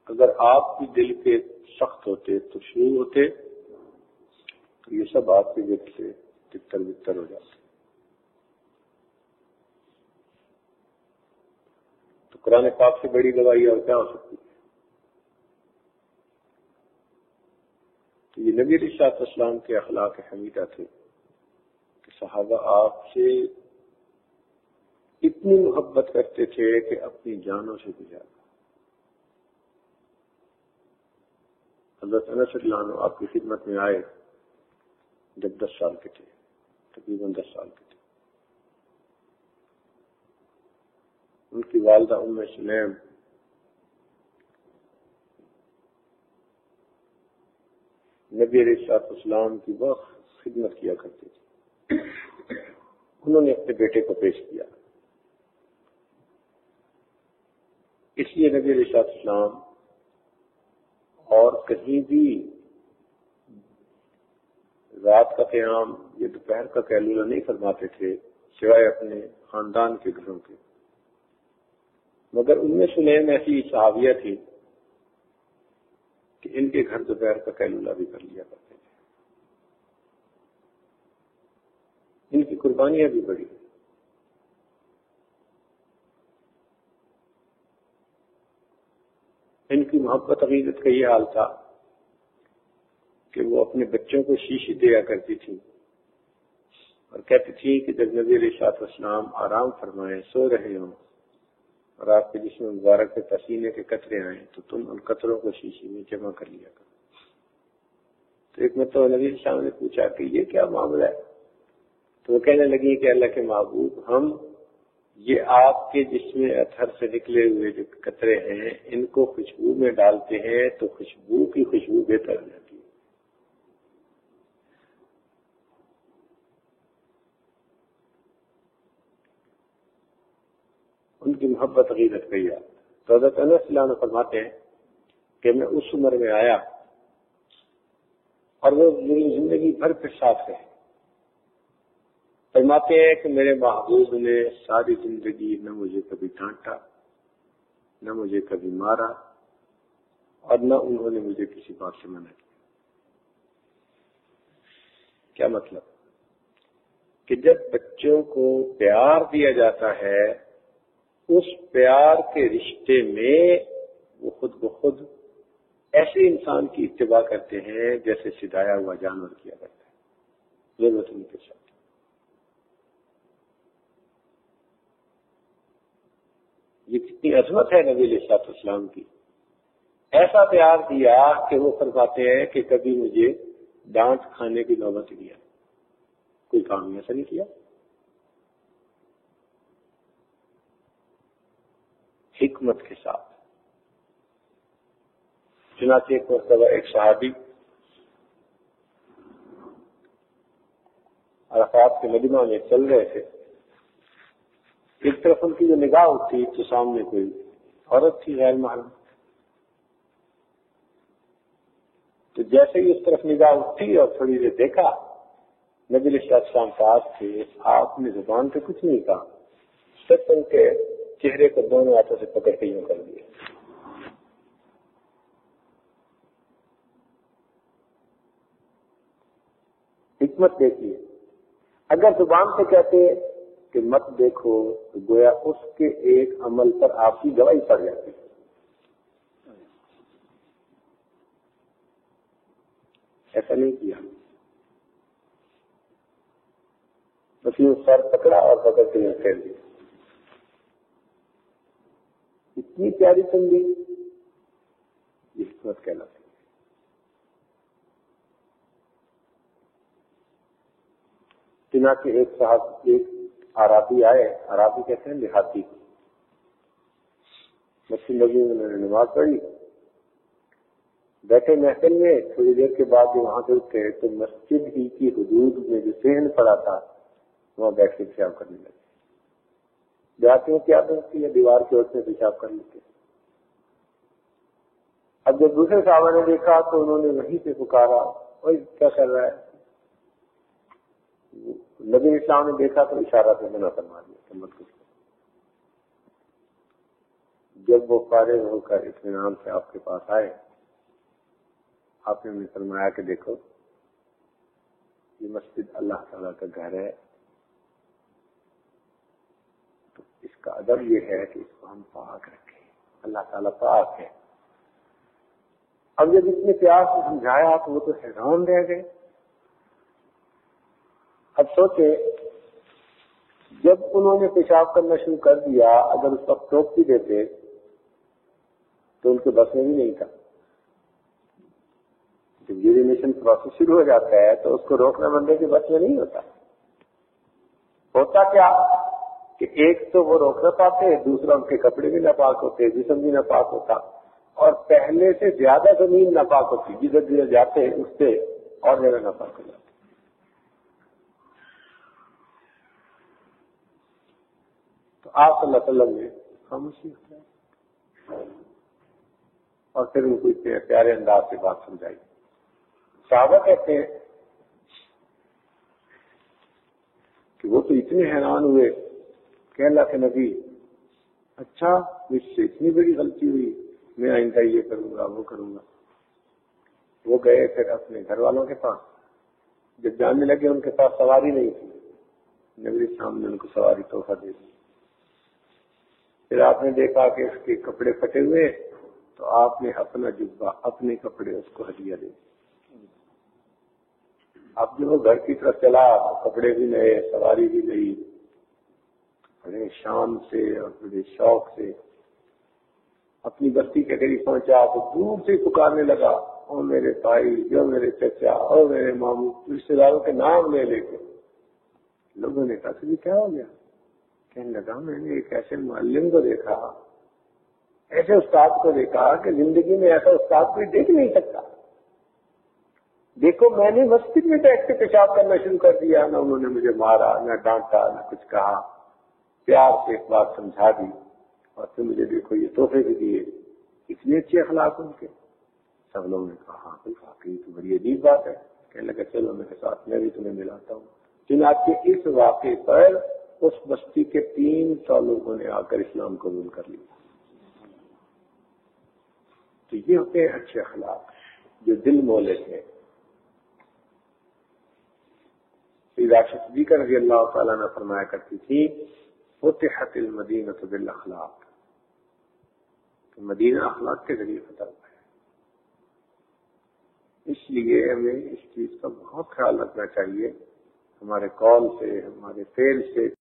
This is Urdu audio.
اگر آپ بھی دل کے سخت ہوتے تو شروع ہوتے تو یہ سب آپ کے ذکر سے تتر بتر ہو جاتے. تو قرآن پاک سے بڑی دوائی اور کیا ہو سکتی ہے؟ تو یہ نبی علیہ الصلوۃ والسلام کے اخلاق حمیدہ تھے کہ صحابہ آپ سے اتنی محبت کرتے تھے کہ اپنی جانوں سے بھی زیادہ. حضرت انس رضی اللہ عنہ آپ کی خدمت میں آئے جب 10 سال کے تھے، تقریباً 10 سال کے تھے. ان کی والدہ ام سلیم نبی علیہ الصلوۃ والسلام کی بہت خدمت کیا کرتے تھے. انہوں نے اپنے بیٹے کو پیش کیا. اس لیے نبی علیہ الصلوۃ والسلام اور کہیں بھی رات کا قیام یا دوپہر کا قیلولہ نہیں فرماتے تھے سوائے اپنے خاندان کے گھروں کے. مگر ام سلیم ایسی صحابیہ تھی کہ ان کے گھر دوپہر کا قیلولہ بھی کر لیا کرتے تھے. ان کی قربانیاں بھی بڑی. ان کی محبت عقیدت کا یہ حال تھا کہ وہ اپنے بچوں کو شیشی دیا کرتی تھی اور کہتی تھی کہ جب نبی علیہ الصلوۃ والسلام آرام فرمائیں، سو رہے ہوں اور آپ کے جسم مبارک پہ پسینے کے قطرے آئیں تو تم ان قطروں کو شیشی میں جمع کر لیا کرو. تو ایک مرتبہ نبی علیہ السلام نے پوچھا کہ یہ کیا معاملہ ہے؟ تو وہ کہنے لگی کہ اللہ کے محبوب، ہم یہ آپ کے جسم اطہر سے نکلے ہوئے جو قطرے ہیں ان کو خوشبو میں ڈالتے ہیں تو خوشبو کی خوشبو بہتر ہو جاتی ہے. ان کی محبت عقیدت کا یاد. تو حضرت انس رضی اللہ عنہ فرماتے ہیں کہ میں اس عمر میں آیا اور وہ میری زندگی بھر پھر ساتھ رہے. فرماتے ہیں کہ میرے محبوب نے ساری زندگی نہ مجھے کبھی ڈانٹا، نہ مجھے کبھی مارا، اور نہ انہوں نے مجھے کسی بات سے منع کیا. کیا مطلب؟ کہ جب بچوں کو پیار دیا جاتا ہے اس پیار کے رشتے میں وہ خود بخود ایسے انسان کی اتباع کرتے ہیں جیسے سدایا ہوا جانور کیا کرتا ہے، ضرورت ان کے ساتھ. یہ کتنی عظمت ہے نبی علیہ الصلوۃ والسلام کی. ایسا پیار دیا کہ وہ فرماتے ہیں کہ کبھی مجھے ڈانٹ کھانے کی نوبت نہیں آئی، کوئی کام ایسا نہیں کیا. حکمت کے ساتھ. چنانچہ ایک مرتبہ ایک صحابی عرفات کے مجمع میں چل رہے تھے. ایک طرف ان کی جو نگاہ اٹھی تو سامنے کوئی عورت تھی غیر محرم. تو جیسے ہی اس طرف نگاہ اٹھی اور تھوڑی دیر دیکھا نبی علیہ الصلوۃ والسلام پاس تھے. آپ نے زبان پہ کچھ نہیں کہا، صرف ان کے چہرے کو دونوں ہاتھوں سے پکڑ کے یوں کر دیا. حکمت دیکھیے. اگر زبان سے کہتے کہ مت دیکھو تو گویا اس کے ایک عمل پر آپ کی گواہی پڑ جاتی. ایسا نہیں کیا، بس یوں سر پکڑا اور پکڑ کے یوں پھیر دیا. اتنی پیاری تنگی یہ حکمت کہلاتی ہے. چنانچہ ایک عرابی آئے. عرابی کہتے ہیں دیہاتی. مسجد نبی میں انہوں نے نماز پڑھی، بیٹھے محفل میں. تھوڑی دیر کے بعد جو وہاں سے اٹھے تو مسجد ہی کی حدود میں جو صحن پڑا تھا وہاں بیٹھ کے پیشاب کرنے لگے. دیہاتیوں کی عادت ہوتی ہے دیوار کے اوٹ میں پیشاب کر لیتے. اب جب دوسرے صحابہ نے دیکھا تو انہوں نے وہیں پہ پکارا، اوئے کیا کر رہا ہے؟ نبی اسلام نے دیکھا تو اشارہ سے منع فرما دیا کہ مت کچھ. جب وہ فارغ ہو کر اطمینان سے آپ کے پاس آئے، آپ نے انہیں فرمایا کہ دیکھو یہ مسجد اللہ تعالیٰ کا گھر ہے، تو اس کا ادب یہ ہے کہ اس کو ہم پاک رکھیں، اللہ تعالیٰ پاک ہے۔ اب جب اتنے پیار سے سمجھایا تو وہ تو حیران رہ گئے۔ اب سوچے جب انہوں نے پیشاب کرنا شروع کر دیا، اگر اس وقت ٹوک بھی دیتے تو ان کے بس میں بھی نہیں تھا۔ جب یورینیشن پروسیس شروع ہو جاتا ہے تو اس کو روکنا بندے کے بس میں نہیں ہوتا۔ ہوتا کیا کہ ایک تو وہ روک نہ پاتے، دوسرا ان کے کپڑے بھی ناپاک ہوتے، جسم بھی ناپاک ہوتا، اور پہلے سے زیادہ زمین ناپاک ہوتی، جدھر جدھر جاتے اس سے اور جگہ ناپاک ہو جاتی۔ تو آپ صلی اللہ علیہ وسلم نے خاموشی اختیار اور پھر ان کو اتنے پیارے انداز سے بات سمجھائی۔ صحابہ کہتے ہیں کہ وہ تو اتنے حیران ہوئے کہ اللہ کے نبی، اچھا مجھ سے اتنی بڑی غلطی ہوئی، میں آئندہ یہ کروں گا وہ کروں گا۔ وہ گئے پھر اپنے گھر والوں کے پاس، جب جاننے لگے ان کے پاس سواری نہیں تھی، نبی صاحب نے ان کو سواری تحفہ دے دی۔ پھر آپ نے دیکھا کہ اس کے کپڑے پھٹے ہوئے تو آپ نے اپنا جبہ، اپنے کپڑے اس کو ہدیہ دے دی۔ اب جب وہ گھر کی طرف چلا، کپڑے بھی نئے، سواری بھی نئی، بڑے شان سے اور بڑے شوق سے اپنی بستی کے قریب پہنچا تو دور سے پکارنے لگا، او میرے بھائی، جو میرے چچا، او میرے ماموں، رشتے داروں کے نام لے لے کے۔ لوگوں نے کہا تجھے کیا ہو گیا؟ کہنے لگا میں نے ایک ایسے معلم کو دیکھا، ایسے استاد کو دیکھا کہ زندگی میں ایسا استاد کوئی دیکھ نہیں سکتا۔ دیکھو میں نے مسجد میں بیٹھ کے پیشاب کرنا شروع کر دیا، نہ انہوں نے مجھے مارا، نہ ڈانٹا، نہ کچھ کہا، پیار سے ایک بات سمجھا دی، اور پھر مجھے دیکھو یہ تحفے بھی دیے، اتنے اچھے اخلاق ان کے۔ سب لوگوں نے کہا ہاں کوئی واقعی تو بڑی عجیب بات ہے۔ کہنے لگا چلو میرے ساتھ، میں بھی تمہیں ملاتا ہوں۔ چنانچہ اس واقعے پر اس بستی کے 300 لوگوں نے آ کر اسلام قبول کر لیا۔ تو یہ ہوتے ہیں اچھے اخلاق جو دل مولے تھے۔ عائشہ صدیقہ رضی اللہ تعالیٰ نے فرمایا کرتی تھی فتحت المدینہ بالاخلاق، مدینہ اخلاق کے ذریعے فتح ہوا ہے۔ اس لیے ہمیں اس چیز کا بہت خیال رکھنا چاہیے، ہمارے قول سے، ہمارے فعل سے،